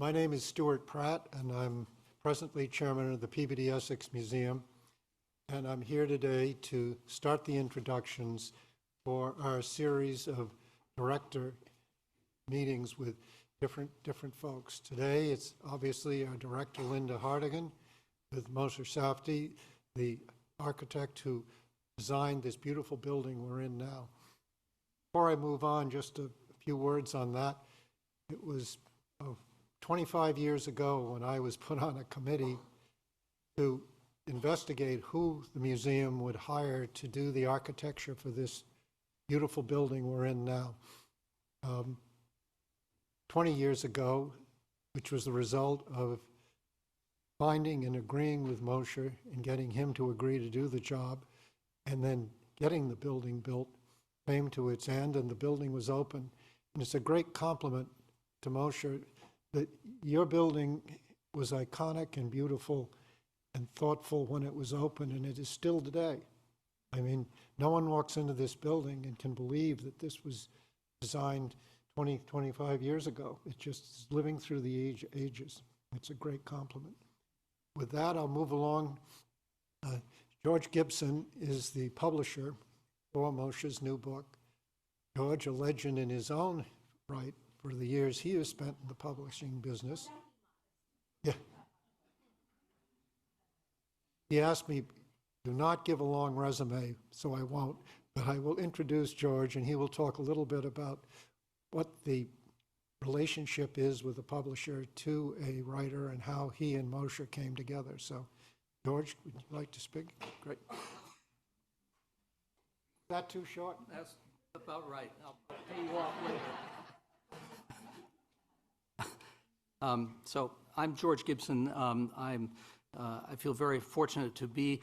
My name is Stuart Pratt, and I'm presently chairman of the Peabody Essex Museum. And I'm here today to start the introductions for our series of director meetings with different folks. Today, it's obviously our director, Linda Hartigan, with Moshe Safdie, the architect who designed this beautiful building we're in now. Before I move on, just a few words on that. It was 25 years ago when I was put on a committee to investigate who the museum would hire to do the architecture for this beautiful building we're in now. 20 years ago, which was the result of finding and agreeing with Moshe and getting him to agree to do the job, and then getting the building built, came to its end and the building was open. And it's a great compliment to Moshe that your building was iconic and beautiful and thoughtful when it was open, and it is still today. I mean, no one walks into this building and can believe that this was designed 25 years ago. It just is living through the ages. It's a great compliment. With that, I'll move along. George Gibson is the publisher for Moshe's new book. George, a legend in his own right for the years he has spent in the publishing business. Yeah. He asked me, do not give a long resume, so I won't, but I will introduce George, and he will talk a little bit about what the relationship is with a publisher to a writer and how he and Moshe came together. So, George, would you like to speak? Great. Is that too short? That's about right. I'll pay you off later. So I'm George Gibson. I feel very fortunate to be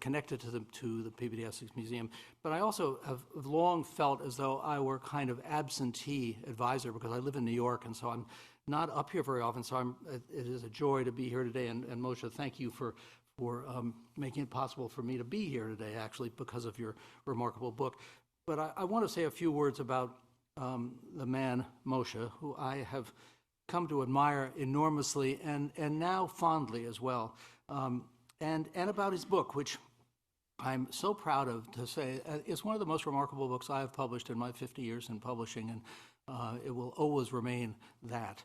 connected to the Peabody Essex Museum, but I also have long felt as though I were kind of absentee advisor because I live in New York, and so I'm not up here very often. So it is a joy to be here today. And Moshe, thank you for making it possible for me to be here today, actually, because of your remarkable book. But I want to say a few words about the man Moshe, who I have come to admire enormously and now fondly as well, and about his book, which I'm so proud of to say is one of the most remarkable books I have published in my 50 years in publishing, and it will always remain that.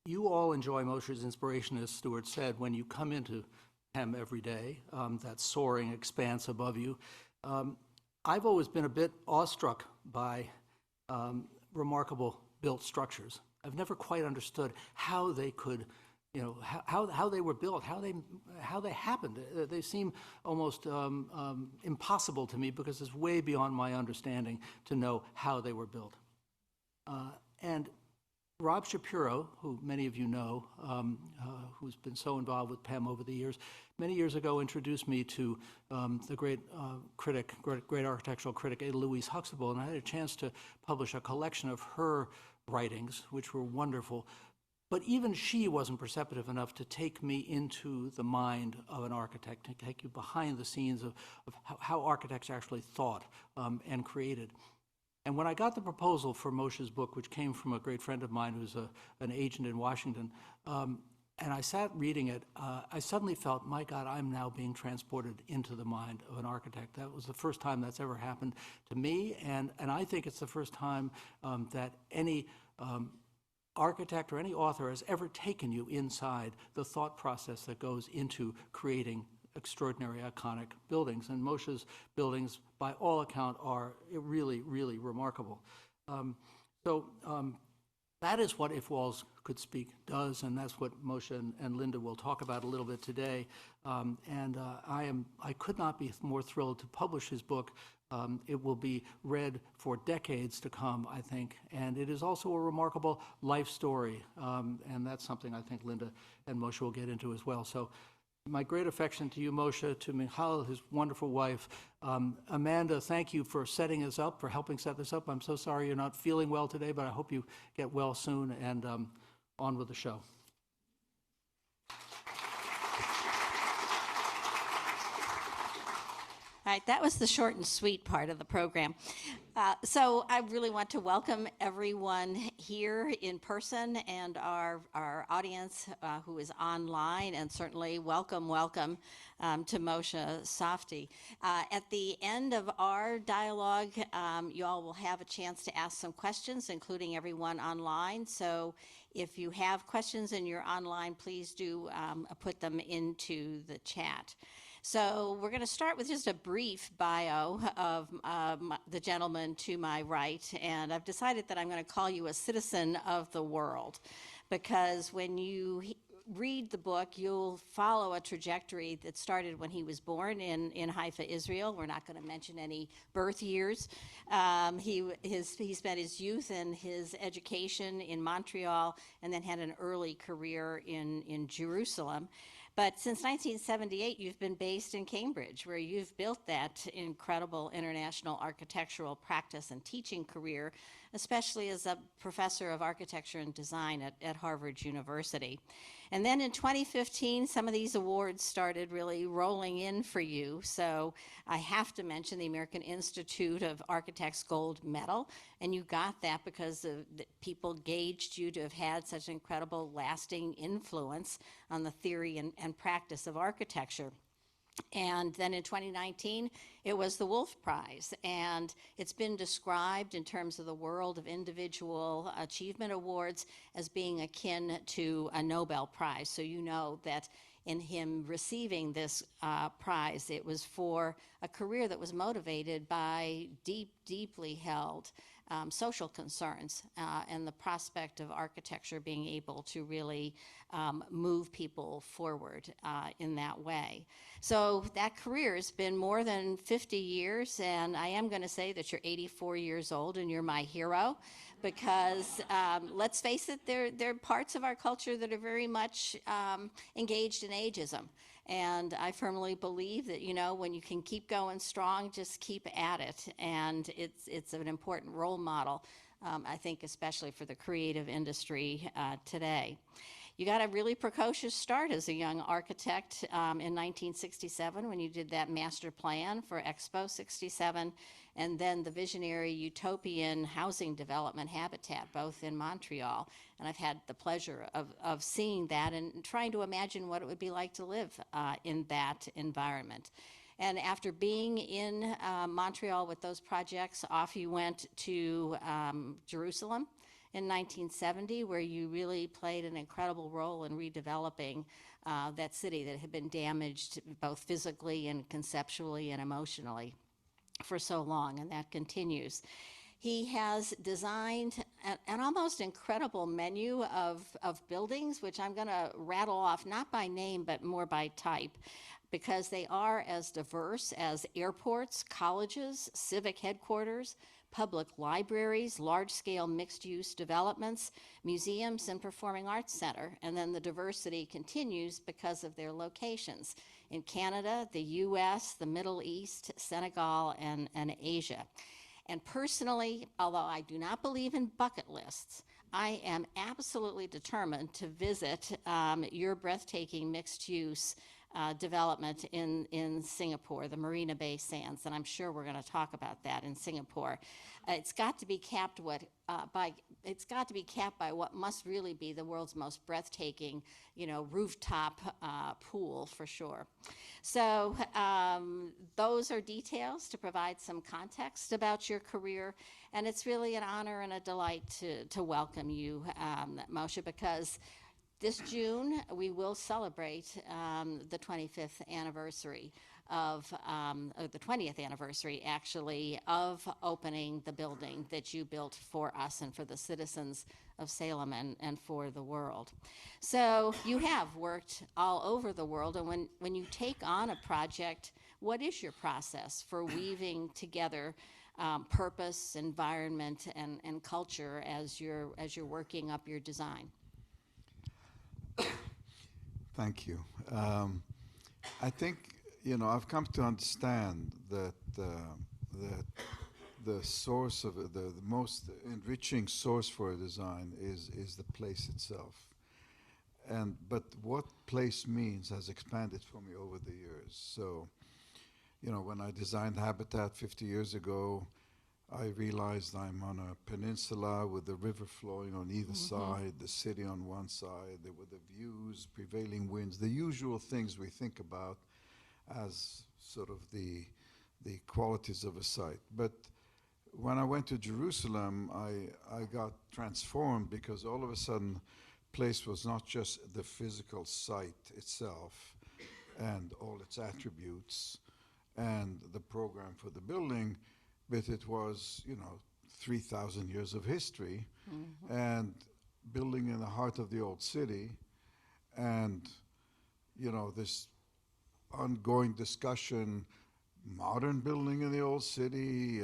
You all enjoy Moshe's inspiration, as Stuart said, when you come into him every day, that soaring expanse above you. I've always been a bit awestruck by remarkable built structures. I've never quite understood how they could, how they were built, how they happened. They seem almost impossible to me because it's way beyond my understanding to know how they were built. And Rob Shapiro, who many of you know, who's been so involved with PEM over the years, many years ago introduced me to the great architectural critic Ada Louise Huxtable, and I had a chance to publish a collection of her writings, which were wonderful. But even she wasn't perceptive enough to take me into the mind of an architect, to take you behind the scenes of how architects actually thought and created. And when I got the proposal for Moshe's book, which came from a great friend of mine who's an agent in Washington, and I sat reading it, I suddenly felt, my God, I'm now being transported into the mind of an architect. That was the first time that's ever happened to me, and I think it's the first time that any architect or any author has ever taken you inside the thought process that goes into creating extraordinary, iconic buildings. And Moshe's buildings, by all account, are really, really remarkable. That is what If Walls Could Speak does, and that's what Moshe and Linda will talk about a little bit today. I could not be more thrilled to publish his book. It will be read for decades to come, I think, and it is also a remarkable life story, and that's something I think Linda and Moshe will get into as well. So my great affection to you, Moshe, to Michal, his wonderful wife. Amanda, thank you for setting us up, for helping set this up. I'm so sorry you're not feeling well today, but I hope you get well soon, and on with the show. All right, that was the short and sweet part of the program. So I really want to welcome everyone here in person and our audience who is online, and certainly welcome to Moshe Safdie. At the end of our dialogue, you all will have a chance to ask some questions, including everyone online. So if you have questions and you're online, please do put them into the chat. So we're going to start with just a brief bio of the gentleman to my right, and I've decided that I'm going to call you a citizen of the world, because when you read the book, you'll follow a trajectory that started when he was born in Haifa, Israel. We're not going to mention any birth years. He spent his youth and his education in Montreal, and then had an early career in Jerusalem. But since 1978, you've been based in Cambridge, where you've built that incredible international architectural practice and teaching career, especially as a professor of architecture and design at Harvard University. And then in 2015, some of these awards started really rolling in for you. So I have to mention the American Institute of Architects Gold Medal. And you got that because people gauged you to have had such incredible lasting influence on the theory and practice of architecture. And then in 2019, it was the Wolf Prize. And it's been described in terms of the world of individual achievement awards as being akin to a Nobel Prize. So you know that in him receiving this prize, it was for a career that was motivated by deeply held social concerns and the prospect of architecture being able to really move people forward in that way. So that career has been more than 50 years, and I am going to say that you're 84 years old and you're my hero, because let's face it, there are parts of our culture that are very much engaged in ageism. And I firmly believe that, you know, when you can keep going strong, just keep at it. And it's an important role model, I think, especially for the creative industry today. You got a really precocious start as a young architect in 1967 when you did that master plan for Expo 67, and then the visionary utopian housing development habitat, both in Montreal. And I've had the pleasure of seeing that and trying to imagine what it would be like to live in that environment. And after being in Montreal with those projects, off you went to Jerusalem in 1970, where you really played an incredible role in redeveloping that city that had been damaged both physically and conceptually and emotionally for so long, and that continues. He has designed an almost incredible menu of buildings, which I'm going to rattle off, not by name, but more by type, because they are as diverse as airports, colleges, civic headquarters, public libraries, large-scale mixed-use developments, museums, and performing arts center. And then the diversity continues because of their locations in Canada, the US, the Middle East, Senegal, and Asia. And personally, although I do not believe in bucket lists, I am absolutely determined to visit your breathtaking mixed-use development in Singapore, the Marina Bay Sands, and I'm sure we're going to talk about that in Singapore. It's got to be capped by what must really be the world's most breathtaking, rooftop pool for sure. So those are details to provide some context about your career, and it's really an honor and a delight to welcome you, Moshe, because this June, we will celebrate the 25th anniversary the 20th anniversary, actually, of opening the building that you built for us and for the citizens of Salem and for the world. So you have worked all over the world, and when you take on a project, what is your process for weaving together purpose, environment, and culture as you're working up your design? Thank you. I think, I've come to understand that the source of the most enriching source for a design is the place itself. But what place means has expanded for me over the years. So you know, when I designed Habitat 50 years ago, I realized I'm on a peninsula with the river flowing on either side, the city on one side, there were the views, prevailing winds, the usual things we think about as sort of the qualities of a site. But when I went to Jerusalem, I got transformed because all of a sudden, place was not just the physical site itself and all its attributes and the program for the building, but it was, you know, 3,000 years of history and building in the heart of the old city and, you know, this ongoing discussion, modern building in the old city,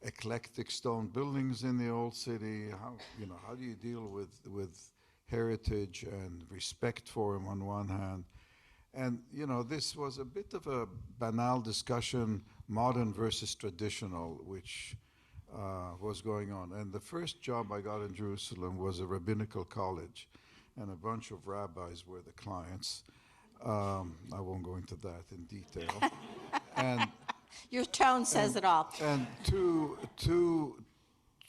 eclectic stone buildings in the old city. How do you deal with heritage and respect for them on one hand? And, you know, this was a bit of a banal discussion, modern versus traditional, which was going on. And the first job I got in Jerusalem was a rabbinical college, and a bunch of rabbis were the clients. I won't go into that in detail. And Your tone says it all. and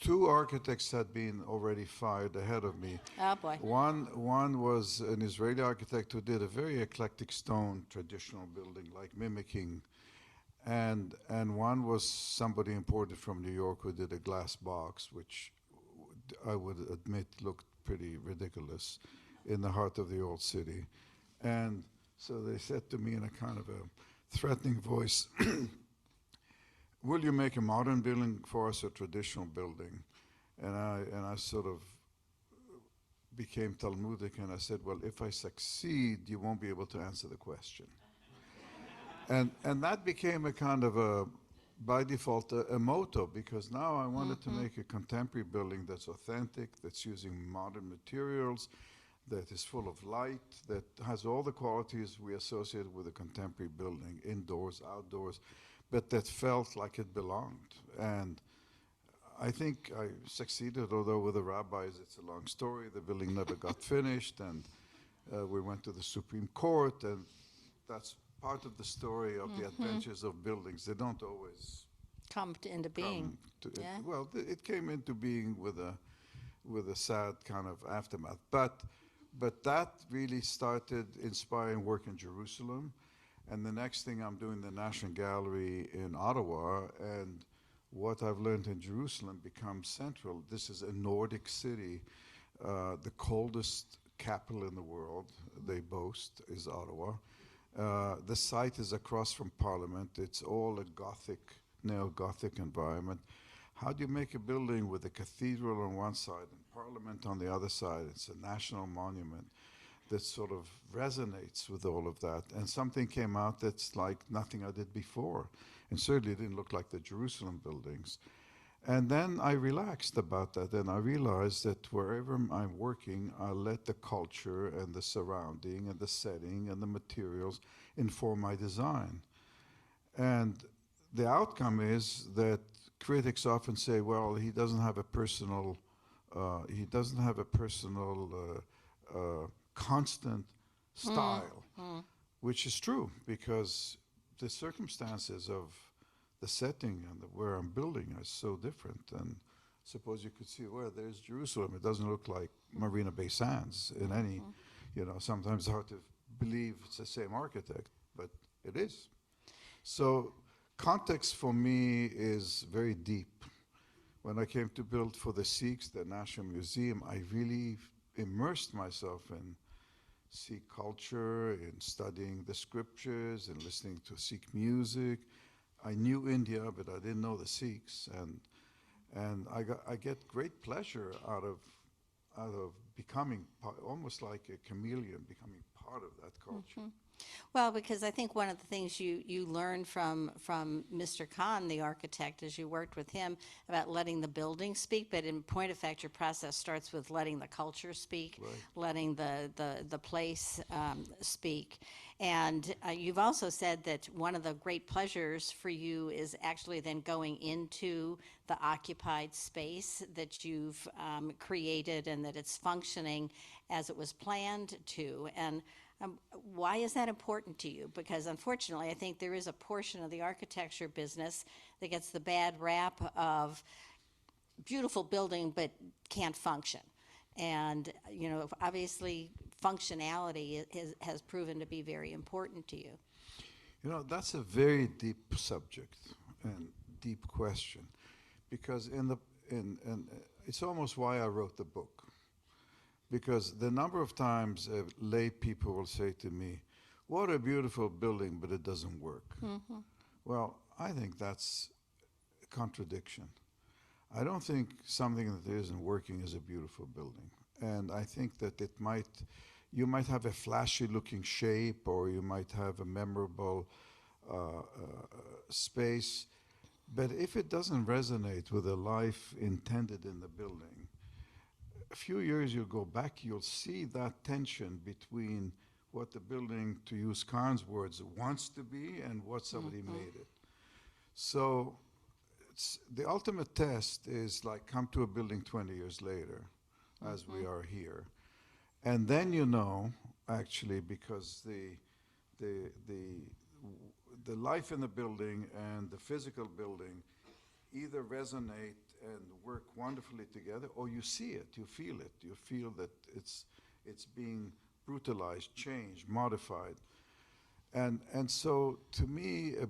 two architects had been already fired ahead of me. Oh, boy. One was an Israeli architect who did a very eclectic stone traditional building, like mimicking, and one was somebody imported from New York who did a glass box, which I would admit looked pretty ridiculous in the heart of the old city. And so they said to me in a kind of a threatening voice, will you make a modern building for us, a traditional building? And I sort of became Talmudic, and I said, well, if I succeed, you won't be able to answer the question. And that became a kind of a, by default, a motto, because now I wanted to make a contemporary building that's authentic, that's using modern materials, that is full of light, that has all the qualities we associate with a contemporary building, indoors, outdoors, but that felt like it belonged. And I think I succeeded, although with the rabbis it's a long story. The building never got finished, and we went to the Supreme Court, and that's part of the story of the adventures of buildings. They don't always Come into being. come to Yeah. well, it came into being with a sad kind of aftermath. But that really started inspiring work in Jerusalem. And the next thing I'm doing the National Gallery in Ottawa, and what I've learned in Jerusalem becomes central. This is a Nordic city. The coldest capital in the world, they boast, is Ottawa. The site is across from Parliament. It's all a Gothic, neo-Gothic environment. How do you make a building with a cathedral on one side and Parliament on the other side? It's a national monument that sort of resonates with all of that. And something came out that's like nothing I did before. And certainly it didn't look like the Jerusalem buildings. And then I relaxed about that, and I realized that wherever I'm working, I let the culture and the surrounding and the setting and the materials inform my design. And the outcome is that critics often say, well, he doesn't have a personal constant style, which is true, because the circumstances of the setting and where I'm building are so different. And suppose you could see, well, there's Jerusalem. It doesn't look like Marina Bay Sands in any, sometimes it's hard to believe it's the same architect, but it is. So context for me is very deep. When I came to build for the Sikhs, the National Museum, I really immersed myself in Sikh culture, in studying the scriptures, and listening to Sikh music. I knew India, but I didn't know the Sikhs, and I get great pleasure out of becoming almost like a chameleon, becoming part of that culture. Well, because I think one of the things you learned from Mr. Khan, the architect, as you worked with him, about letting the building speak, but in point of fact, your process starts with letting the culture speak, Right. letting the place speak. And you've also said that one of the great pleasures for you is actually then going into the occupied space that you've created, and that it's functioning as it was planned to. And Why is that important to you? Because unfortunately, I think there is a portion of the architecture business that gets the bad rap of beautiful building but can't function. And, obviously functionality has proven to be very important to you. That's a very deep subject and deep question, because it's almost why I wrote the book. Because the number of times lay people will say to me, "What a beautiful building, but it doesn't work." Mm-hmm. Well, I think that's a contradiction. I don't think something that isn't working is a beautiful building. And I think that you might have a flashy looking shape, or you might have a memorable space, but if it doesn't resonate with the life intended in the building, a few years you'll go back, you'll see that tension between what the building, to use Kahn's words, wants to be and what somebody made it. So the ultimate test is like come to a building 20 years later, as we are here. And then actually, because the life in the building and the physical building either resonate and work wonderfully together, or you see it, you feel that it's being brutalized, changed, modified. And so to me, a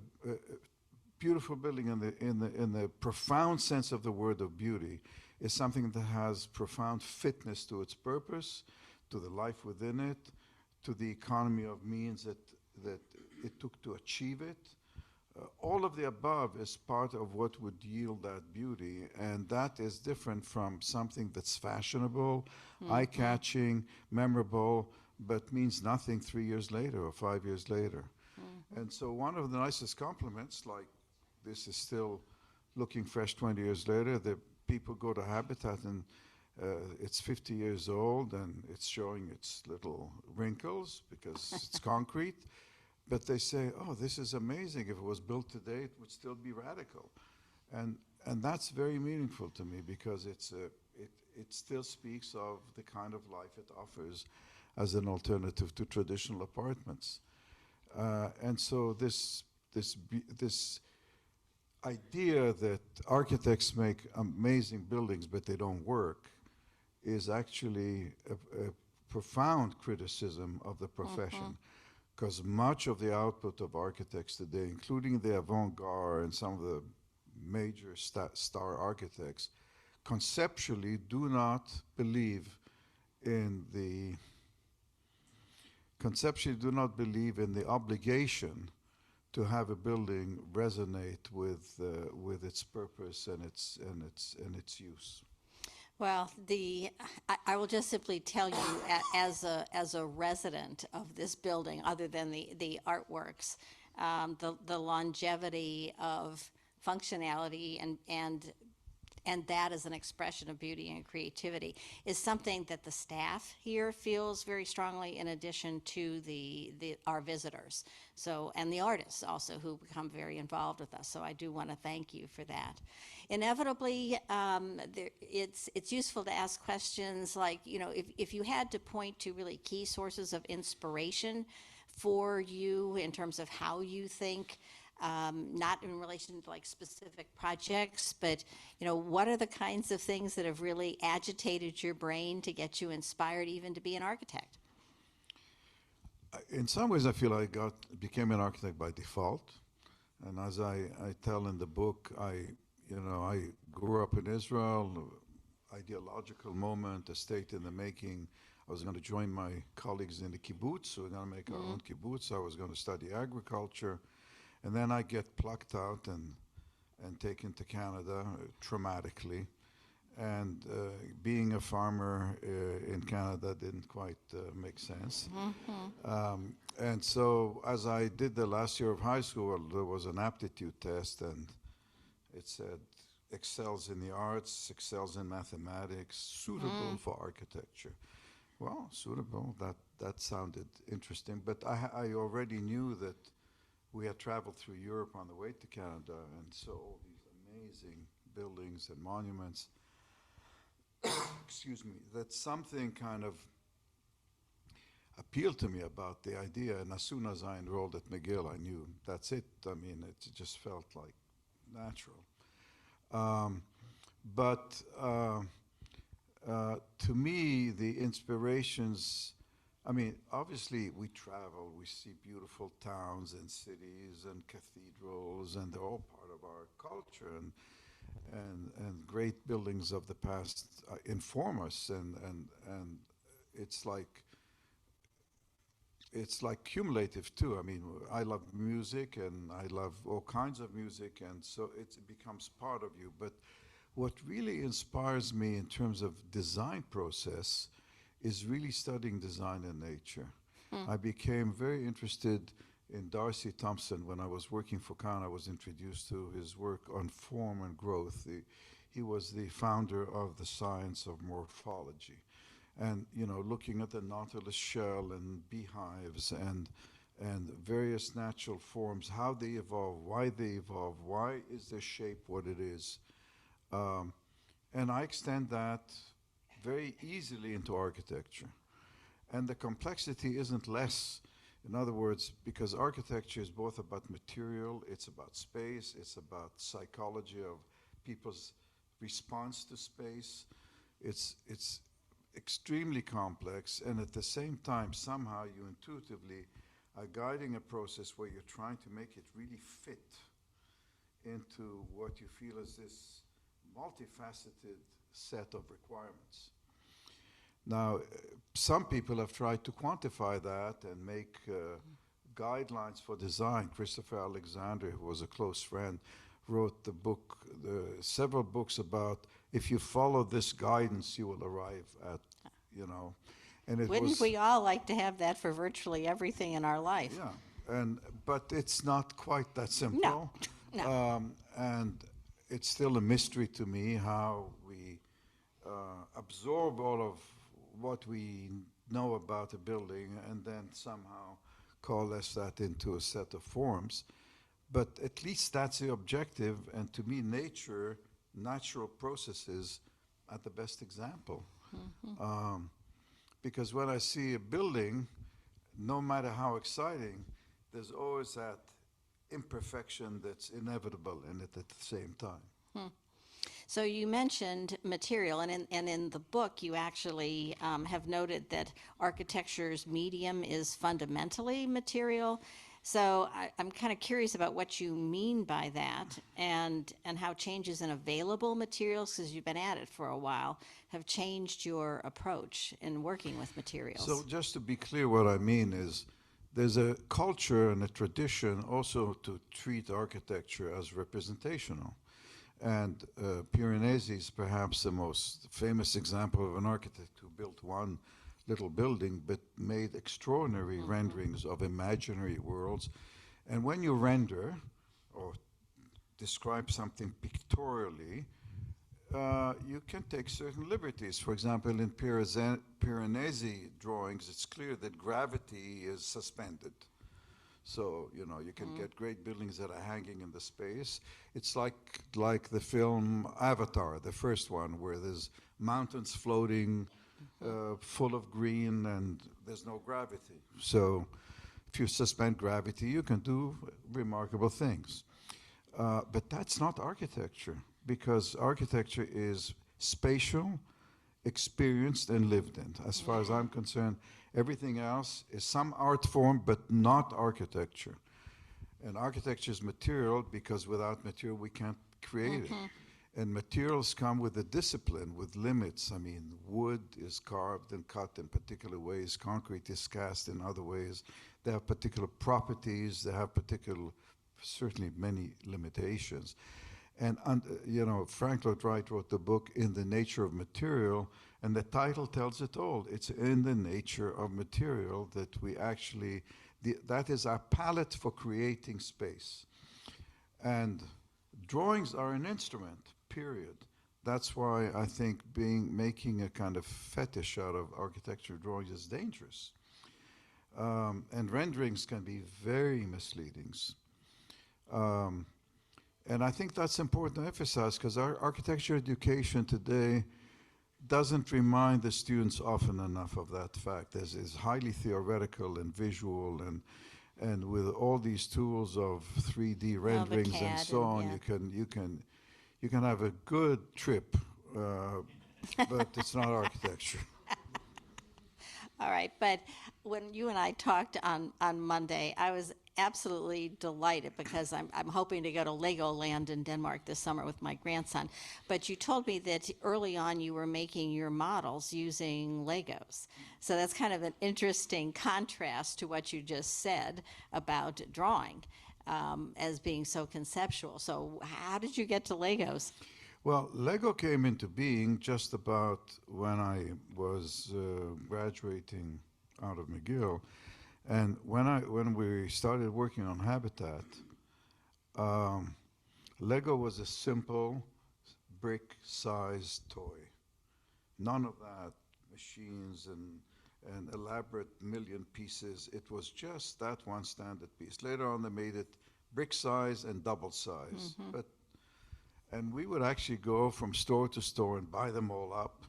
beautiful building in the profound sense of the word of beauty is something that has profound fitness to its purpose, to the life within it, to the economy of means that it took to achieve it. All of the above is part of what would yield that beauty, and that is different from something that's fashionable, eye-catching, memorable, but means nothing 3 years later or 5 years later. And so one of the nicest compliments, like this is still looking fresh 20 years later, the people go to Habitat and it's 50 years old and it's showing its little wrinkles because it's concrete. But they say, "Oh, this is amazing. If it was built today, it would still be radical." And that's very meaningful to me, because it still speaks of the kind of life it offers as an alternative to traditional apartments. And so this idea that architects make amazing buildings but they don't work is actually a profound criticism of the profession. Because much of the output of architects today, including the avant-garde and some of the major star architects, conceptually do not believe in the obligation to have a building resonate with its purpose and its use. Well, I will just simply tell you, as a resident of this building, other than the artworks, the longevity of functionality and that as an expression of beauty and creativity is something that the staff here feels very strongly, in addition to our visitors. So, and the artists also, who become very involved with us. So I do want to thank you for that. Inevitably, it's useful to ask questions like, if you had to point to really key sources of inspiration for you in terms of how you think, not in relation to like specific projects, but what are the kinds of things that have really agitated your brain to get you inspired even to be an architect? In some ways, I feel I became an architect by default, and as I tell in the book, I grew up in Israel, ideological moment, a state in the making. I was going to join my colleagues in the kibbutz, so we're going to make our own kibbutz. I was going to study agriculture. And then I get plucked out and taken to Canada traumatically. And being a farmer in Canada didn't quite make sense. And so as I did the last year of high school, there was an aptitude test, and it said excels in the arts, excels in mathematics, suitable for architecture. Well, suitable, that sounded interesting. But I already knew that we had traveled through Europe on the way to Canada and saw all these amazing buildings and monuments. Excuse me, that something kind of, appealed to me about the idea. And as soon as I enrolled at McGill, I knew that's it. I mean, it just felt like natural. Um, but to me, the inspirations, I mean, obviously we travel, we see beautiful towns and cities and cathedrals, and they're all part of our culture, and great buildings of the past inform us, and it's like cumulative too. I mean, I love music and I love all kinds of music, and so it becomes part of you. But what really inspires me in terms of design process is really studying design in nature. I became very interested in Darcy Thompson. When I was working for Kahn, I was introduced to his work on form and growth. He was the founder of the science of morphology. And, you know, looking at the nautilus shell and beehives and various natural forms, how they evolve, why is their shape what it is. And I extend that very easily into architecture. And the complexity isn't less. In other words, because architecture is both about material, it's about space, it's about psychology of people's response to space. It's extremely complex, and at the same time, somehow you intuitively are guiding a process where you're trying to make it really fit into what you feel is this multifaceted set of requirements. Now, some people have tried to quantify that and make guidelines for design. Christopher Alexander, who was a close friend, wrote several books about if you follow this guidance, you will arrive at, you know. And it Wouldn't was, we all like to have that for virtually everything in our life? yeah, but it's not quite that simple. No. And it's still a mystery to me how we absorb all of what we know about a building and then somehow coalesce that into a set of forms. But at least that's the objective, and to me, natural processes are the best example. Because when I see a building, no matter how exciting, there's always that imperfection that's inevitable in it at the same time. So you mentioned material, and in the book you actually have noted that architecture's medium is fundamentally material. So I'm kind of curious about what you mean by that, and how changes in available materials, because you've been at it for a while, have changed your approach in working with materials. So just to be clear, what I mean is there's a culture and a tradition also to treat architecture as representational. And Piranesi is perhaps the most famous example of an architect who built one little building but made extraordinary renderings of imaginary worlds. And when you render or describe something pictorially, you can take certain liberties. For example, in Piranesi drawings, it's clear that gravity is suspended. So, you know, you can get great buildings that are hanging in the space. It's like the film Avatar, the first one, where there's mountains floating full of green and there's no gravity. So if you suspend gravity, you can do remarkable things. But that's not architecture, because architecture is spatial, experienced, and lived in. As far as I'm concerned, everything else is some art form, but not architecture. And architecture is material, because without material we can't create it. And materials come with a discipline, with limits. I mean, wood is carved and cut in particular ways. Concrete is cast in other ways. They have particular properties. They have certainly many limitations. And, you know, Frank Lloyd Wright wrote the book In the Nature of Material, and the title tells it all. It's in the nature of material that we actually, that is our palette for creating space. And drawings are an instrument, period. That's why I think making a kind of fetish out of architecture drawings is dangerous. And renderings can be very misleading. And I think that's important to emphasize, because our architecture education today doesn't remind the students often enough of that fact. It's highly theoretical and visual, and with all these tools of 3D renderings and CAD so on, yeah. you can have a good trip, but it's not architecture. All right, but when you and I talked on Monday, I was absolutely delighted because I'm hoping to go to Legoland in Denmark this summer with my grandson. But you told me that early on you were making your models using Legos. So that's kind of an interesting contrast to what you just said about drawing as being so conceptual. So how did you get to Legos? Well, Lego came into being just about when I was graduating out of McGill, and when we started working on Habitat, Lego was a simple brick-sized toy. None of that machines and elaborate million pieces. It was just that one standard piece. Later on, they made it brick size and double size, and we would actually go from store to store and buy them all up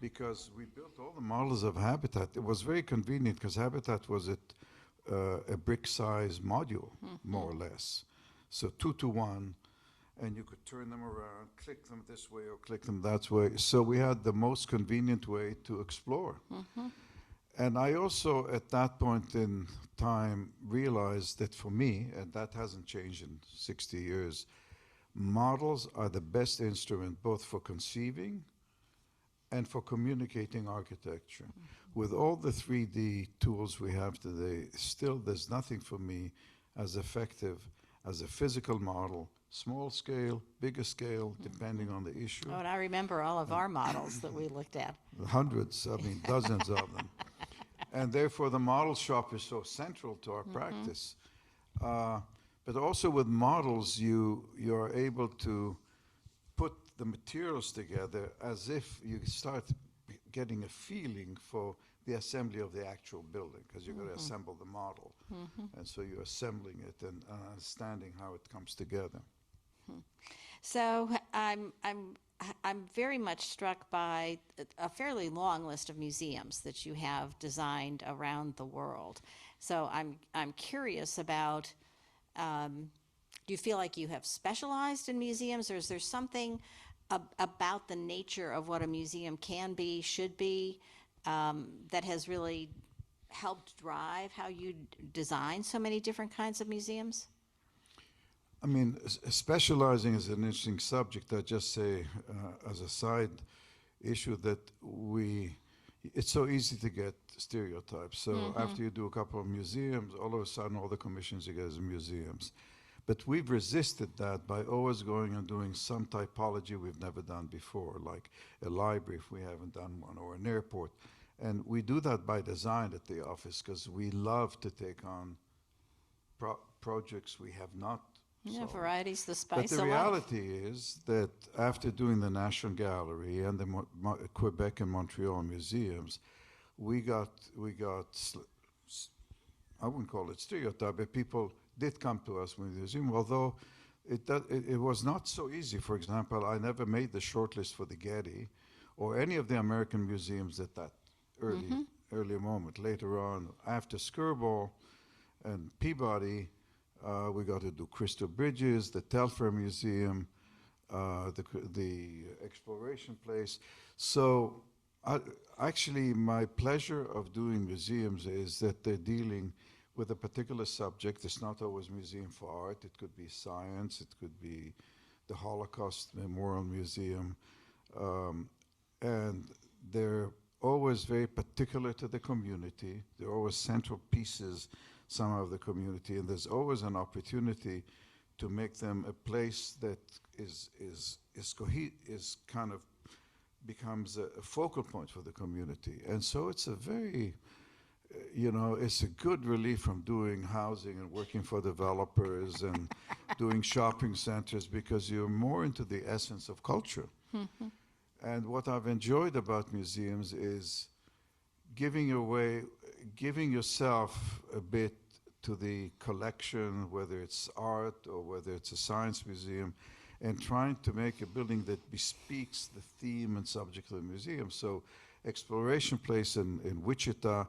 because we built all the models of Habitat. It was very convenient because Habitat was a brick size module, more or less. So 2 to 1, and you could turn them around, click them this way or click them that way. So we had the most convenient way to explore. And I also, at that point in time, realized that for me, and that hasn't changed in 60 years, models are the best instrument both for conceiving and for communicating architecture. With all the 3D tools we have today, still there's nothing for me as effective as a physical model, small scale, bigger scale, depending on the issue. Oh, and I remember all of our models that we looked at. Hundreds, I mean dozens of them. And therefore the model shop is so central to our practice. But also with models, you're able to put the materials together as if you start getting a feeling for the assembly of the actual building, because you're going to assemble the model. And so you're assembling it and understanding how it comes together. So I'm very much struck by a fairly long list of museums that you have designed around the world. So I'm curious about, do you feel like you have specialized in museums, or is there something about the nature of what a museum can be, should be, that has really helped drive how you design so many different kinds of museums? I mean, specializing is an interesting subject. I just say, as a side issue, that it's so easy to get stereotypes. So after you do a couple of museums, all of a sudden all the commissions you get is museums. But we've resisted that by always going and doing some typology we've never done before, like a library if we haven't done one, or an airport. And we do that by design at the office because we love to take on projects we have not Yeah, solved. variety's the But spice the of life. reality is that after doing the National Gallery and the Quebec and Montreal museums, we got I wouldn't call it stereotype, but people did come to us with the museum, although it was not so easy. For example, I never made the shortlist for the Getty or any of the American museums at that early moment. Later on, after Skirball and Peabody, we got to do Crystal Bridges, the Telfair Museum, the Exploration Place. So actually, my pleasure of doing museums is that they're dealing with a particular subject. It's not always museum for art. It could be science. It could be the Holocaust Memorial Museum. And they're always very particular to the community. They're always central pieces somehow of the community. And there's always an opportunity to make them a place that kind of becomes a focal point for the community. And so it's a very, it's a good relief from doing housing and working for developers and doing shopping centers, because you're more into the essence of culture. And what I've enjoyed about museums is giving yourself a bit to the collection, whether it's art or whether it's a science museum, and trying to make a building that bespeaks the theme and subject of the museum. So Exploration Place in Wichita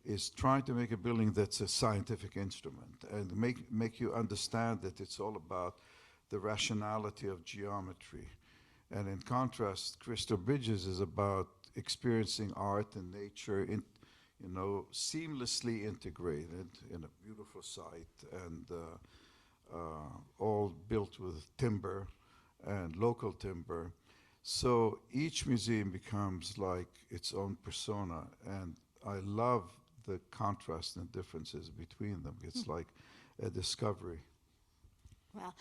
is trying to make a building that's a scientific instrument and make you understand that it's all about the rationality of geometry. And in contrast, Crystal Bridges is about experiencing art and nature in, seamlessly integrated in a beautiful site and all built with timber and local timber. So each museum becomes like its own persona, and I love the contrast and differences between them. It's like a discovery. Well,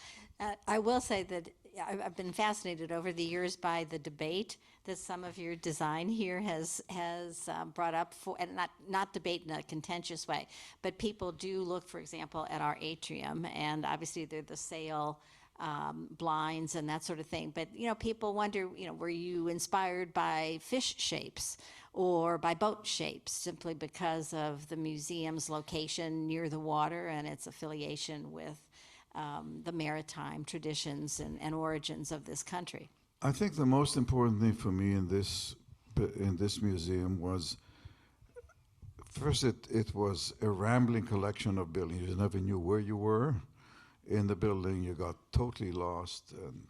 I will say that I've been fascinated over the years by the debate that some of your design here has brought up for, and not debate in a contentious way, but people do look, for example, at our atrium, and obviously they're the sail blinds and that sort of thing. But people wonder, were you inspired by fish shapes or by boat shapes simply because of the museum's location near the water and its affiliation with the maritime traditions and origins of this country? I think the most important thing for me in this museum was, first, it was a rambling collection of buildings. You never knew where you were in the building. You got totally lost and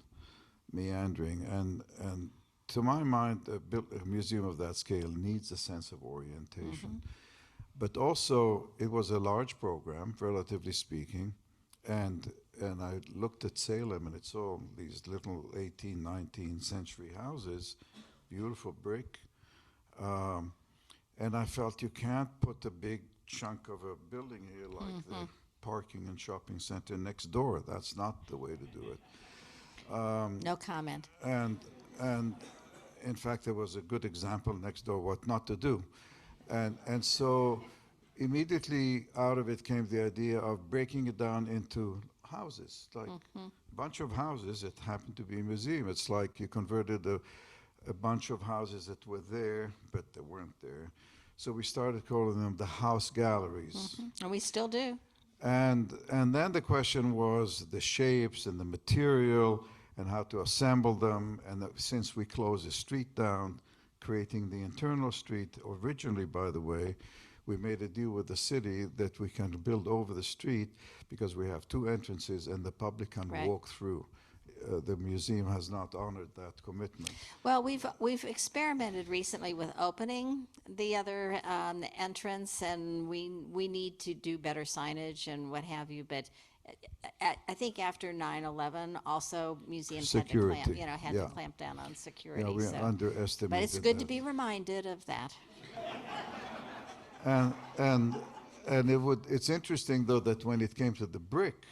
meandering. And to my mind, a museum of that scale needs a sense of orientation. But also, it was a large program, relatively speaking. And I looked at Salem, and it's all these little 18th, 19th century houses, beautiful brick. And I felt you can't put a big chunk of a building here like the parking and shopping center next door. That's not the way to do it. No comment. And in fact, there was a good example next door what not to do. And so immediately out of it came the idea of breaking it down into houses, like a bunch of houses that happened to be a museum. It's like you converted a bunch of houses that were there, but they weren't there. So we started calling them the house galleries. And we still do. And then the question was the shapes and the material and how to assemble them. And since we closed the street down, creating the internal street, originally, by the way, we made a deal with the city that we can build over the street because we have two entrances and the public can walk through. The museum has not honored that commitment. Well, we've experimented recently with opening the other entrance, and we need to do better signage and what have you. But I think after 9/11, also museums Security, had to clamp down on security. Yeah, we so. underestimated But it's good that. to be reminded of that. And it's interesting though that when it came to the brick,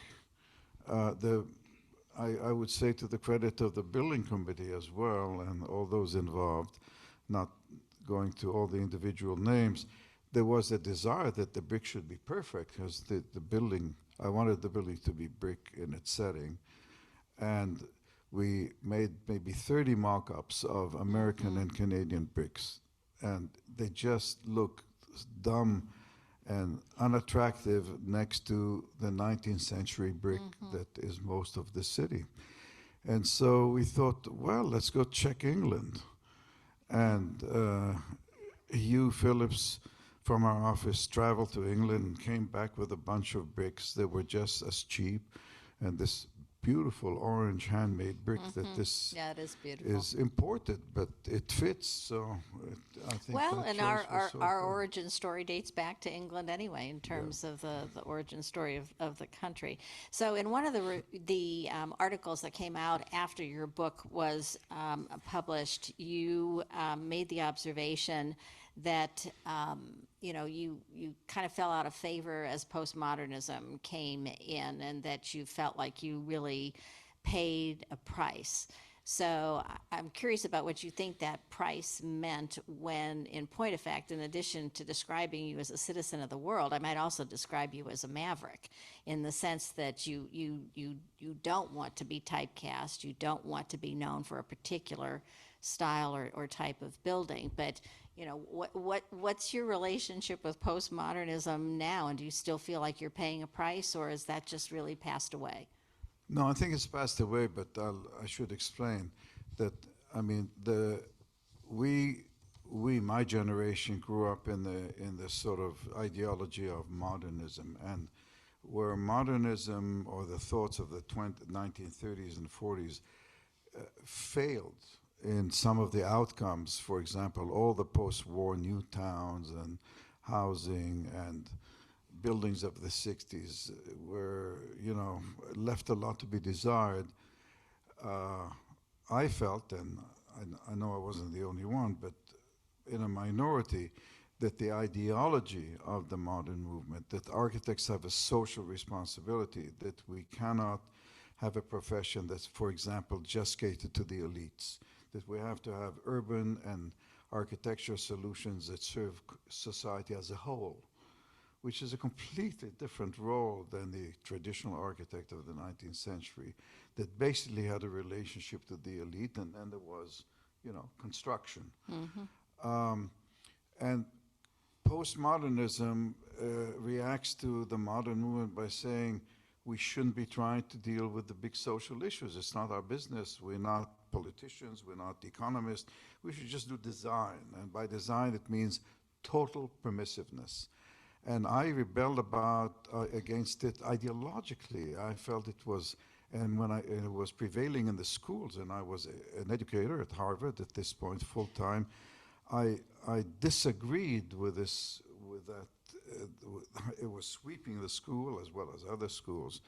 I would say to the credit of the building committee as well and all those involved, not going to all the individual names, there was a desire that the brick should be perfect because the building, I wanted the building to be brick in its setting. And we made maybe 30 mock-ups of American and Canadian bricks. And they just look dumb and unattractive next to the 19th century brick that is most of the city. And so we thought, well, let's go check England. And Hugh Phillips from our office traveled to England and came back with a bunch of bricks that were just as cheap. And this beautiful orange handmade brick that this Yeah, it is beautiful. is imported, but it fits. So I think Well, that and choice our was so our good. origin story dates back to England anyway, in terms of the origin story of the country. So, in one of the articles that came out after your book was published, you made the observation that you kind of fell out of favor as postmodernism came in, and that you felt like you really paid a price. So I'm curious about what you think that price meant when, in point of fact, in addition to describing you as a citizen of the world, I might also describe you as a maverick, in the sense that you don't want to be typecast, you don't want to be known for a particular style or type of building. But what's your relationship with postmodernism now, and do you still feel like you're paying a price, or is that just really passed away? No, I think it's passed away, but I should explain that. I mean, my generation grew up in the sort of ideology of modernism, and where modernism or the thoughts of the 1930s and 40s failed in some of the outcomes. For example, all the post-war new towns and housing and buildings of the 60s were, left a lot to be desired. I felt, and I know I wasn't the only one, but in a minority, that the ideology of the modern movement, that architects have a social responsibility, that we cannot have a profession that's, for example, just catered to the elites, that we have to have urban and architectural solutions that serve society as a whole, which is a completely different role than the traditional architect of the 19th century that basically had a relationship to the elite, and then there was, construction. And postmodernism reacts to the modern movement by saying we shouldn't be trying to deal with the big social issues. It's not our business. We're not politicians. We're not economists. We should just do design. And by design, it means total permissiveness. And I rebelled against it ideologically. I felt it was, and it was prevailing in the schools, and I was an educator at Harvard at this point, full time. I disagreed with that. It was sweeping the school as well as other schools.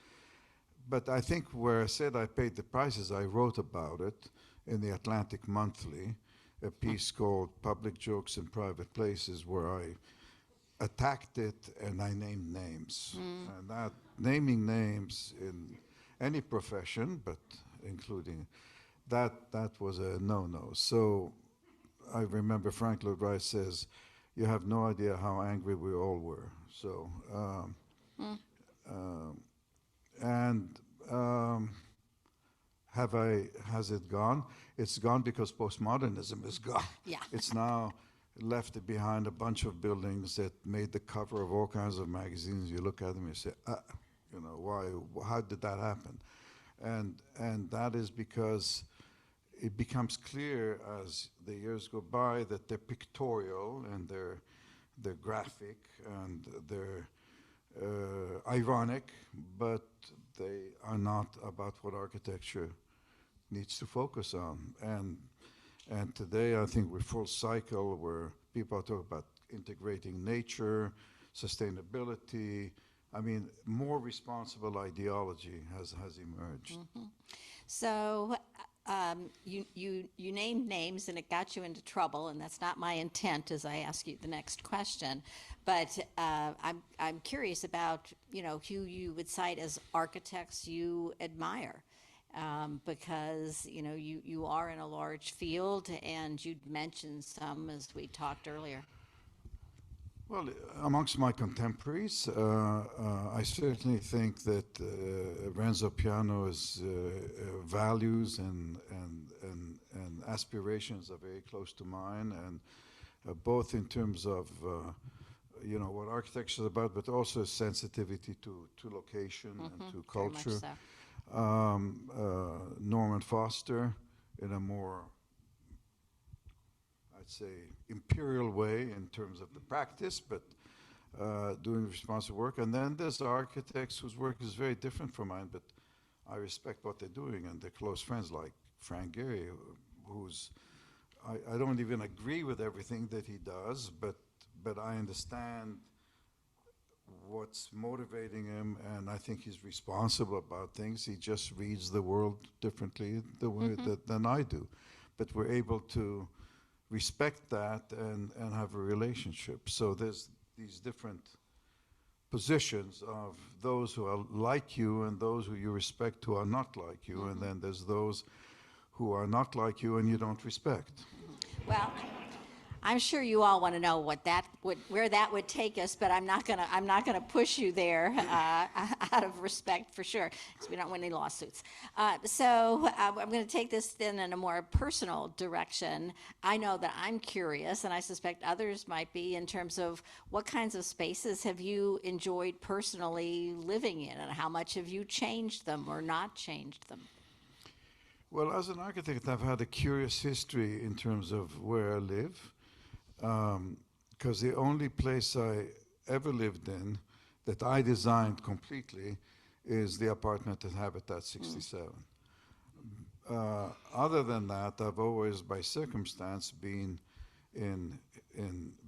But I think where I said I paid the prices, I wrote about it in the Atlantic Monthly, a piece called Public Jokes in Private Places, where I attacked it and I named names. And that naming names in any profession, but including that was a no-no. So I remember Frank Lloyd Wright says, "You have no idea how angry we all were." So, has it gone? It's gone because postmodernism is gone. Yeah. It's now left behind a bunch of buildings that made the cover of all kinds of magazines. You look at them and you say, why? How did that happen? And that is because it becomes clear as the years go by that they're pictorial and they're graphic and they're ironic, but they are not about what architecture needs to focus on. And today I think we're full cycle where people are talking about integrating nature, sustainability. I mean, more responsible ideology has emerged. So you named names and it got you into trouble, and that's not my intent as I ask you the next question. But I'm curious about who you would cite as architects you admire, because you are in a large field, and you'd mentioned some as we talked earlier. Well, amongst my contemporaries, I certainly think that Renzo Piano's values and aspirations are very close to mine, and both in terms of what architecture is about, but also sensitivity to location and to culture. Very much so. Norman Foster, in a more, I'd say, imperial way in terms of the practice, but doing responsive work. And then there's architects whose work is very different from mine, but I respect what they're doing, and they're close friends, like Frank Gehry, who's, I don't even agree with everything that he does, but I understand what's motivating him, and I think he's responsible about things. He just reads the world differently the way than I do. But we're able to respect that and have a relationship. So there's these different positions of those who are like you and those who you respect who are not like you, and then there's those who are not like you and you don't respect. Well, I'm sure you all want to know where that would take us, but I'm not gonna push you there out of respect for sure, because we don't want any lawsuits. So I'm going to take this then in a more personal direction. I know that I'm curious, and I suspect others might be, in terms of what kinds of spaces have you enjoyed personally living in, and how much have you changed them or not changed them? Well, as an architect, I've had a curious history in terms of where I live, because the only place I ever lived in that I designed completely is the apartment at Habitat 67. Other than that, I've always, by circumstance, been in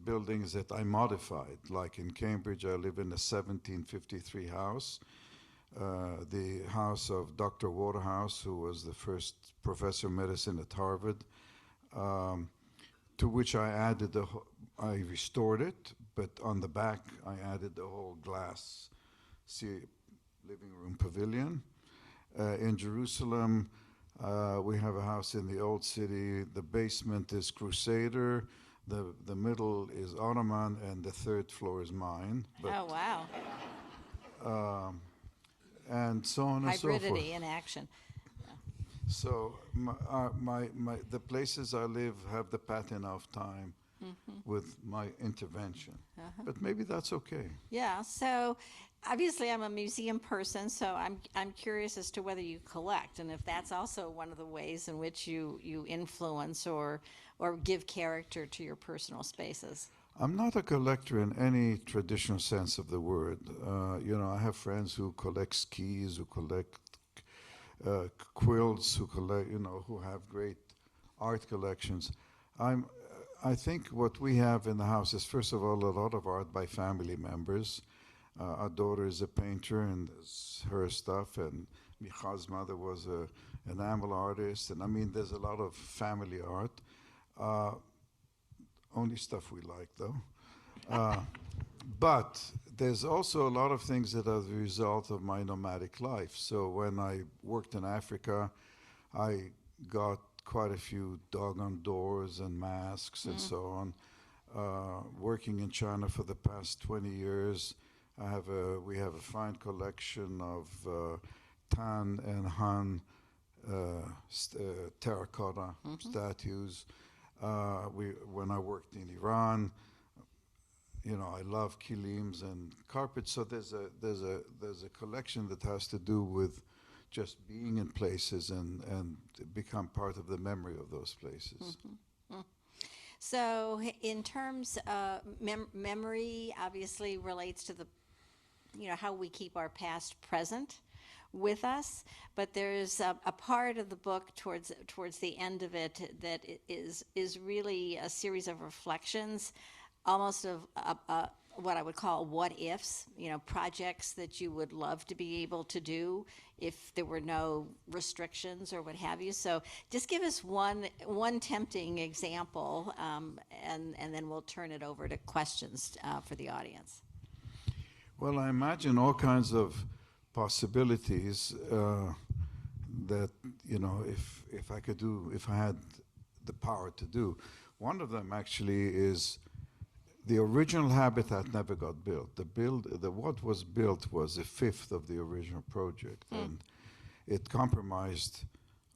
buildings that I modified. Like in Cambridge, I live in a 1753 house, the house of Dr. Waterhouse, who was the first professor of medicine at Harvard, to which I added I restored it, but on the back I added the whole glass living room pavilion. In Jerusalem, we have a house in the Old City. The basement is Crusader, the middle is Ottoman, and the third floor is mine. But, Oh, wow. and so on and so forth. Hybridity in action. So the places I live have the pattern of time with my intervention. But maybe that's okay. Yeah, so obviously I'm a museum person, so I'm curious as to whether you collect, and if that's also one of the ways in which you influence or give character to your personal spaces. I'm not a collector in any traditional sense of the word. I have friends who collect skis, who collect quilts, who collect, who have great art collections. I think what we have in the house is, first of all, a lot of art by family members. Our daughter is a painter, and it's her stuff, and Michal's mother was an enamel artist, and I mean, there's a lot of family art. Only stuff we like, though. But there's also a lot of things that are the result of my nomadic life. So when I worked in Africa, I got quite a few doggone doors and masks and so on. Working in China for the past 20 years, we have a fine collection of Tan and Han terracotta statues. When I worked in Iran, I love kilims and carpets. So there's a collection that has to do with just being in places and become part of the memory of those places. So in terms of memory, obviously relates to how we keep our past present with us, but there's a part of the book towards the end of it that is really a series of reflections, almost of what I would call what ifs, projects that you would love to be able to do if there were no restrictions or what have you. So just give us one tempting example, and then we'll turn it over to questions for the audience. Well, I imagine all kinds of possibilities that, if I had the power to do. One of them actually is the original habitat never got built. What was built was a fifth of the original project, and it compromised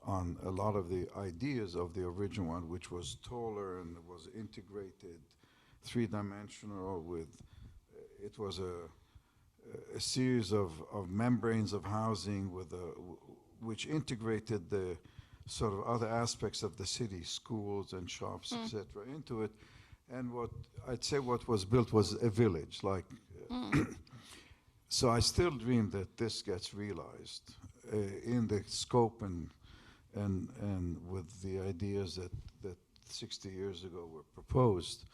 on a lot of the ideas of the original one, which was taller and was integrated, three-dimensional. It was a series of membranes of housing which integrated the sort of other aspects of the city, schools and shops, etc., into it. And what was built was a village. So I still dream that this gets realized in the scope and with the ideas that 60 years ago were proposed.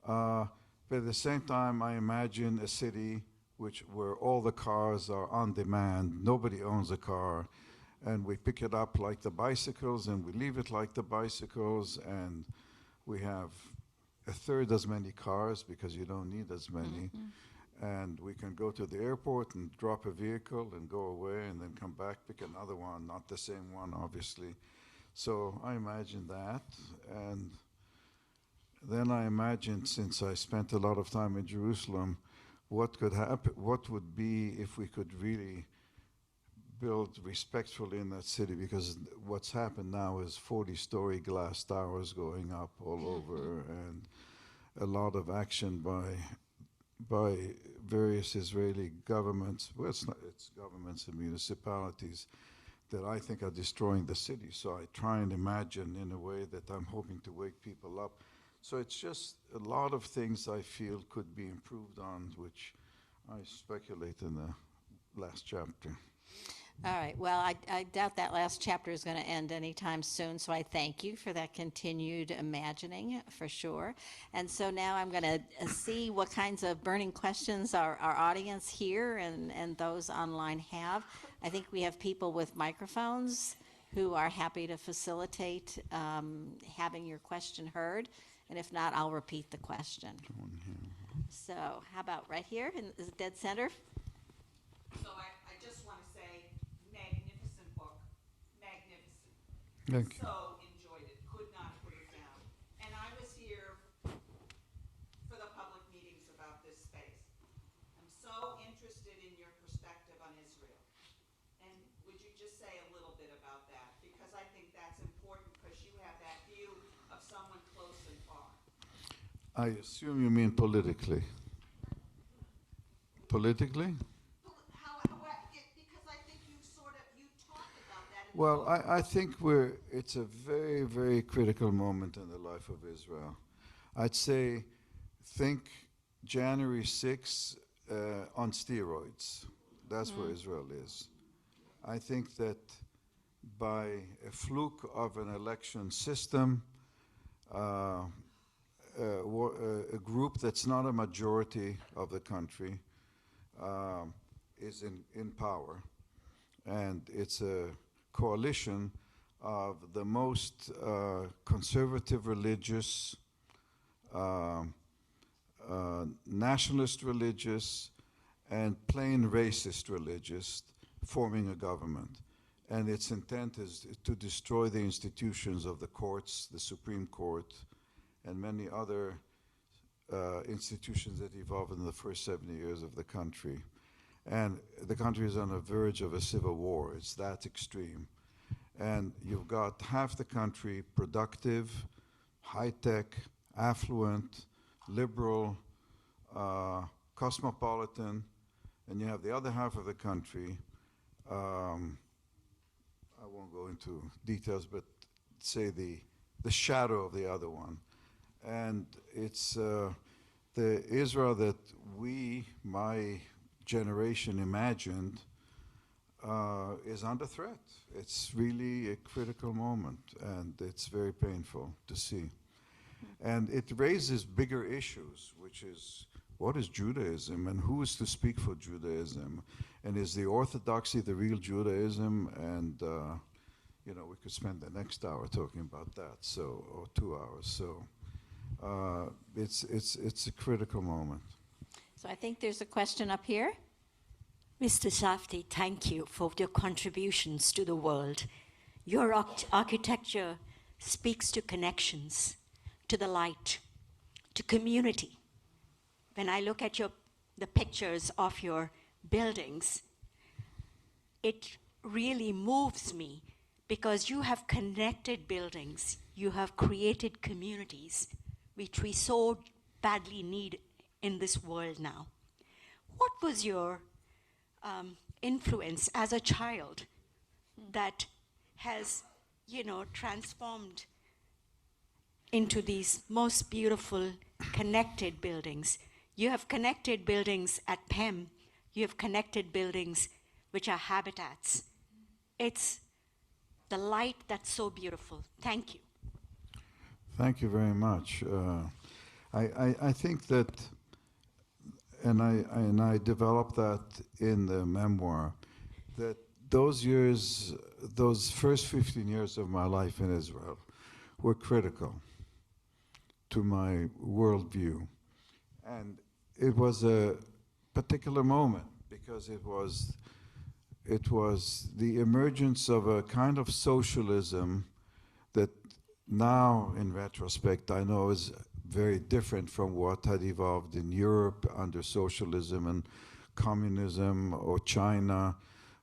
But at the same time, I imagine a city where all the cars are on demand, nobody owns a car, and we pick it up like the bicycles and we leave it like the bicycles, and we have a third as many cars because you don't need as many. And we can go to the airport and drop a vehicle and go away and then come back, pick another one, not the same one, obviously. So I imagine that. And then I imagined, since I spent a lot of time in Jerusalem, what could happen, what would be if we could really build respectfully in that city, because what's happened now is 40-story glass towers going up all over, and a lot of action by various Israeli governments, well, it's governments and municipalities that I think are destroying the city. So I try and imagine in a way that I'm hoping to wake people up. So it's just a lot of things I feel could be improved on, which I speculate in the last chapter. All right, well, I doubt that last chapter is going to end anytime soon, so I thank you for that continued imagining, for sure. And so now I'm going to see what kinds of burning questions our audience here and those online have. I think we have people with microphones who are happy to facilitate having your question heard, and if not, I'll repeat the question. So how about right here in the dead center? So I just want to say, magnificent book, magnificent. Thank you. So enjoyed it, could not put it down. And I was here for the public meetings about this space. I'm so interested in your perspective on Israel. And would you just say a little bit about that? Because I think that's important, because you have that view of someone close and far. I assume you mean politically. Politically? Because I think you talked about that. In Well, I think it's a very, very critical moment in the life of Israel. I'd say, think January 6th on steroids. That's where Israel is. I think that by a fluke of an election system, a group that's not a majority of the country is in power, and it's a coalition of the most conservative religious, nationalist religious, and plain racist religious forming a government. And its intent is to destroy the institutions of the courts, the Supreme Court, and many other institutions that evolved in the first 70 years of the country. And the country is on the verge of a civil war. It's that extreme. And you've got half the country productive, high-tech, affluent, liberal, cosmopolitan, and you have the other half of the country, I won't go into details, but say the shadow of the other one. And it's the Israel that my generation imagined is under threat. It's really a critical moment, and it's very painful to see. And it raises bigger issues, which is, what is Judaism, and who is to speak for Judaism? And is the orthodoxy the real Judaism? And we could spend the next hour talking about that, or 2 hours. So it's a critical moment. So I think there's a question up here. Mr. Safdie, thank you for your contributions to the world. Your architecture speaks to connections, to the light, to community. When I look at the pictures of your buildings, it really moves me, because you have connected buildings, you have created communities, which we so badly need in this world now. What was your influence as a child that has, transformed into these most beautiful connected buildings? You have connected buildings at PEM. You have connected buildings which are habitats. It's the light that's so beautiful. Thank you. Thank you very much. I think that, and I developed that in the memoir, that those first 15 years of my life in Israel were critical to my worldview. And it was a particular moment, because it was the emergence of a kind of socialism that now, in retrospect, I know is very different from what had evolved in Europe under socialism and communism or China.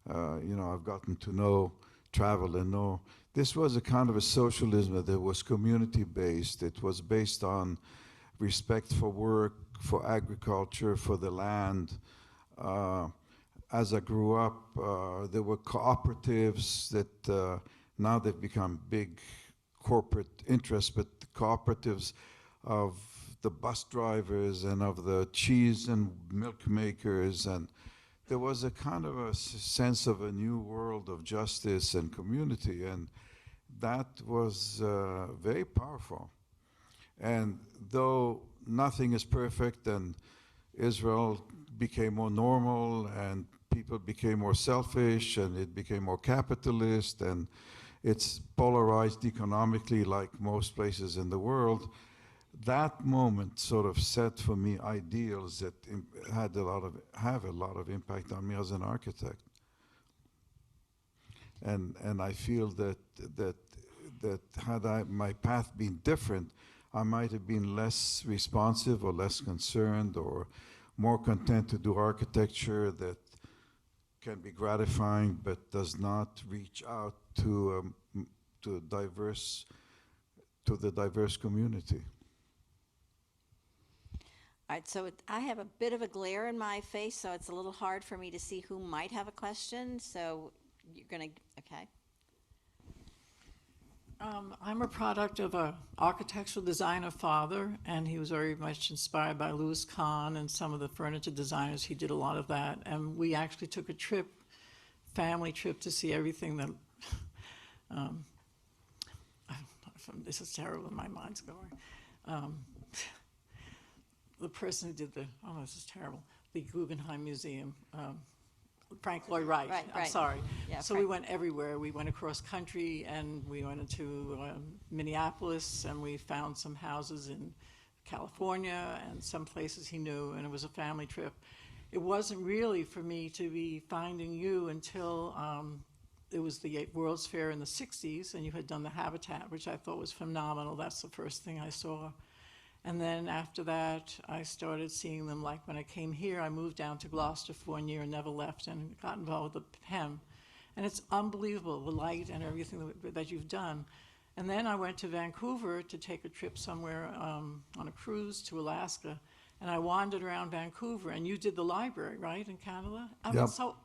I've gotten to know, travel and know. This was a kind of a socialism that was community-based. It was based on respect for work, for agriculture, for the land. As I grew up, there were cooperatives that now they've become big corporate interests, but the cooperatives of the bus drivers and of the cheese and milk makers, and there was a kind of a sense of a new world of justice and community, and that was very powerful. And though nothing is perfect, and Israel became more normal, and people became more selfish, and it became more capitalist, and it's polarized economically like most places in the world, that moment sort of set for me ideals that have a lot of impact on me as an architect. And I feel that had my path been different, I might have been less responsive or less concerned or more content to do architecture that can be gratifying but does not reach out to the diverse community. All right, so I have a bit of a glare in my face, so it's a little hard for me to see who might have a question. So you're going to, okay. I'm a product of an architectural designer father, and he was very much inspired by Louis Kahn and some of the furniture designers. He did a lot of that, and we actually took a trip, family trip, to see everything that, this is terrible, my mind's going. The person who did this is terrible, the Guggenheim Museum, Frank Lloyd Wright. Right, I'm right. sorry. Yeah, So we went everywhere. We went across country, and we went into Minneapolis, and we found some houses in California and some places he knew, and it was a family trip. It wasn't really for me to be finding you until it was the World's Fair in the 60s, and you had done the Habitat, which I thought was phenomenal. That's the first thing I saw. And then after that, I started seeing them. Like when I came here, I moved down to Gloucester for 1 year and never left, and got involved with the PEM. And it's unbelievable, the light and everything that you've done. And then I went to Vancouver to take a trip somewhere on a cruise to Alaska, and I wandered around Vancouver, and you did the library, right, in Canada? I mean, Yep. so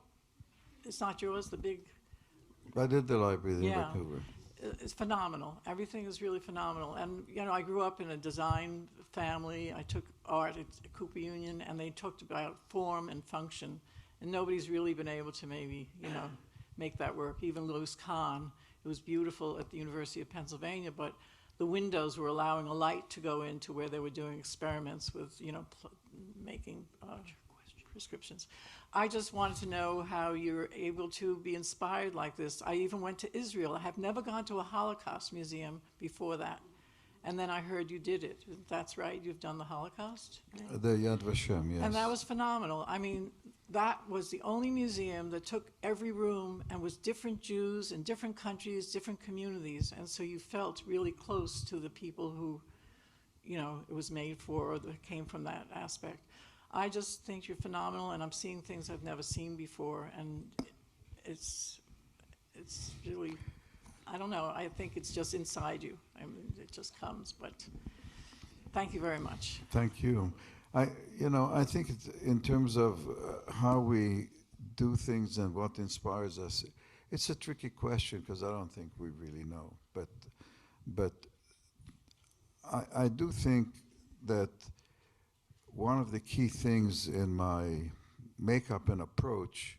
it's not yours, the big... I did the library in Yeah. Vancouver. It's phenomenal. Everything is really phenomenal. And, I grew up in a design family. I took art at Cooper Union, and they talked about form and function. And nobody's really been able to maybe, make that work. Even Louis Kahn, it was beautiful at the University of Pennsylvania, but the windows were allowing a light to go into where they were doing experiments with, making prescriptions. I just wanted to know how you're able to be inspired like this. I even went to Israel. I have never gone to a Holocaust museum before that. And then I heard you did it. That's right, you've done the Holocaust? The Yad Vashem, yes. And that was phenomenal. I mean, that was the only museum that took every room and was different Jews in different countries, different communities. And so you felt really close to the people who, it was made for, or that came from that aspect. I just think you're phenomenal, and I'm seeing things I've never seen before, and it's really, I don't know, I think it's just inside you. I mean, it just comes, but thank you very much. Thank you. I think it's, in terms of how we do things and what inspires us, it's a tricky question because I don't think we really know. But I do think that one of the key things in my makeup and approach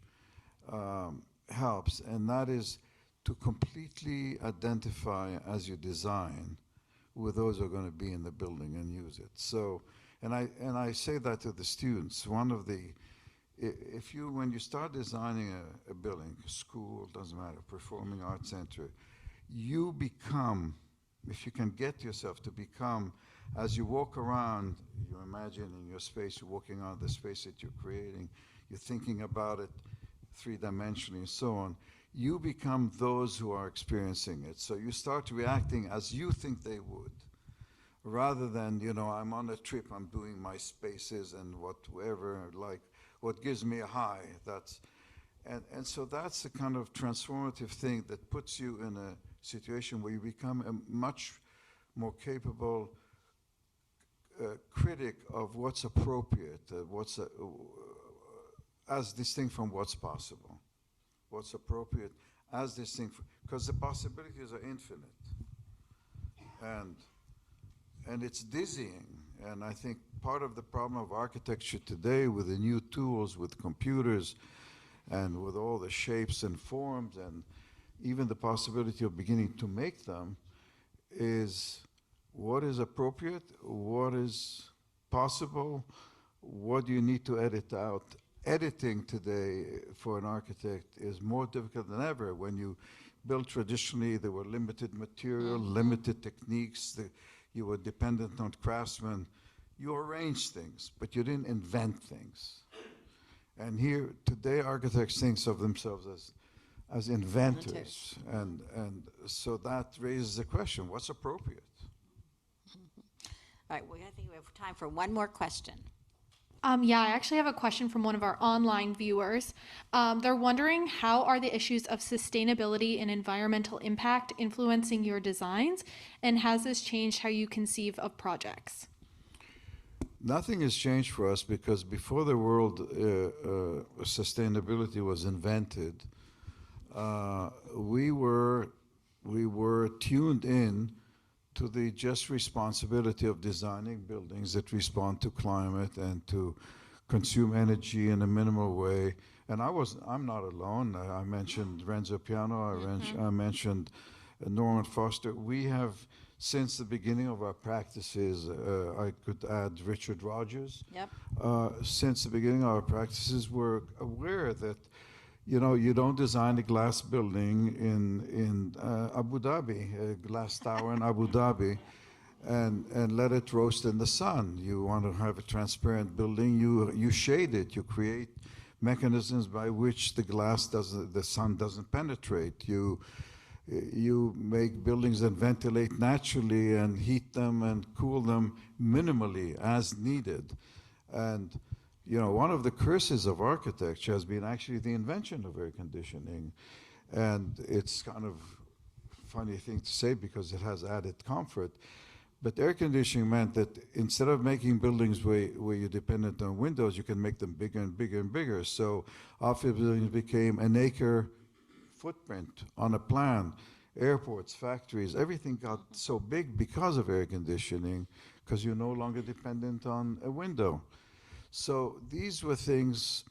helps, and that is to completely identify as you design with those who are going to be in the building and use it. So, and I say that to the students. One of the, when you start designing a building, a school, doesn't matter, performing arts center, you become, if you can get yourself to become, as you walk around, you imagine in your space, you're walking on the space that you're creating, you're thinking about it three-dimensionally and so on, you become those who are experiencing it. So you start reacting as you think they would, rather than, I'm on a trip, I'm doing my spaces and whatever, like what gives me a high. And so that's the kind of transformative thing that puts you in a situation where you become a much more capable critic of what's appropriate, as distinct from what's possible. What's appropriate as distinct, because the possibilities are infinite. And it's dizzying. And I think part of the problem of architecture today, with the new tools, with computers, and with all the shapes and forms, and even the possibility of beginning to make them, is what is appropriate, what is possible, what do you need to edit out. Editing today for an architect is more difficult than ever. When you built traditionally, there were limited material, limited techniques, you were dependent on craftsmen. You arranged things, but you didn't invent things. And here, today, architects think of themselves as inventors. And so that raises the question, what's appropriate? All right, well, I think we have time for one more question. Yeah, I actually have a question from one of our online viewers. They're wondering, how are the issues of sustainability and environmental impact influencing your designs, and has this changed how you conceive of projects? Nothing has changed for us, because before the world sustainability was invented, we were tuned in to the just responsibility of designing buildings that respond to climate and to consume energy in a minimal way. And I'm not alone. I mentioned Renzo Piano, I mentioned Norman Foster. We have, since the beginning of our practices, I could add Richard Rogers. Yep. Since the beginning of our practices, we're aware that you don't design a glass building in Abu Dhabi, a glass tower in Abu Dhabi, and let it roast in the sun. You want to have a transparent building, you shade it, you create mechanisms by which the sun doesn't penetrate. You make buildings that ventilate naturally and heat them and cool them minimally as needed. And one of the curses of architecture has been actually the invention of air conditioning. And it's kind of a funny thing to say because it has added comfort. But air conditioning meant that instead of making buildings where you're dependent on windows, you can make them bigger and bigger and bigger. So office buildings became an acre footprint on a plan. Airports, factories, everything got so big because of air conditioning, because you're no longer dependent on a window. So these were things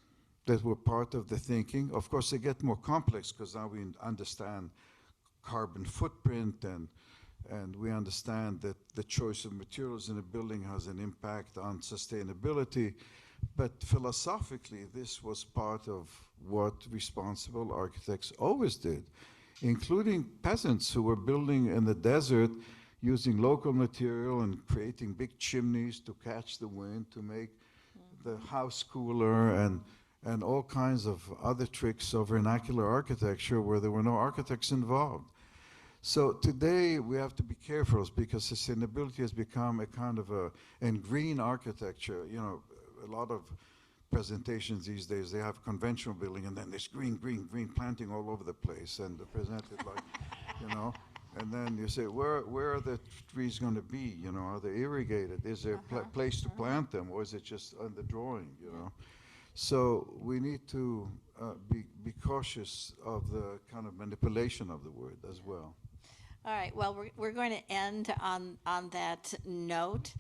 that were part of the thinking. Of course, they get more complex because now we understand carbon footprint, and we understand that the choice of materials in a building has an impact on sustainability. But philosophically, this was part of what responsible architects always did, including peasants who were building in the desert using local material and creating big chimneys to catch the wind, to make the house cooler, and all kinds of other tricks of vernacular architecture where there were no architects involved. So today we have to be careful because sustainability has become a kind of and green architecture, a lot of presentations these days, they have conventional building and then there's green planting all over the place, and they're presented like, and then you say, where are the trees going to be? Are they irrigated? Is there a place to plant them, or is it just on the drawing? So we need to be cautious of the kind of manipulation of the word as well. All right, well, we're going to end on that note.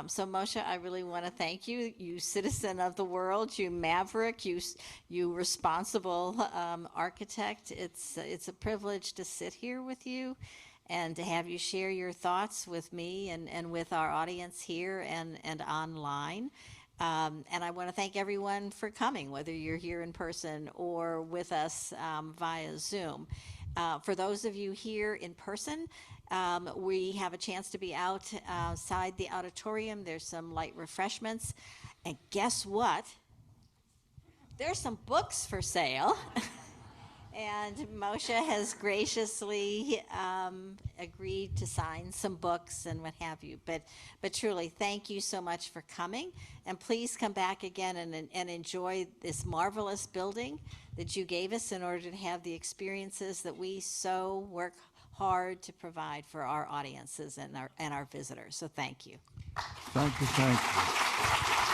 So Moshe, I really want to thank you, you citizen of the world, you maverick, you responsible architect. It's a privilege to sit here with you and to have you share your thoughts with me and with our audience here and online. And I want to thank everyone for coming, whether you're here in person or with us via Zoom. For those of you here in person, we have a chance to be outside the auditorium. There's some light refreshments. And guess what? There's some books for sale. And Moshe has graciously agreed to sign some books and what have you. But truly, thank you so much for coming. And please come back again and enjoy this marvelous building that you gave us in order to have the experiences that we so work hard to provide for our audiences and our visitors. So thank you. Thank you, thank you.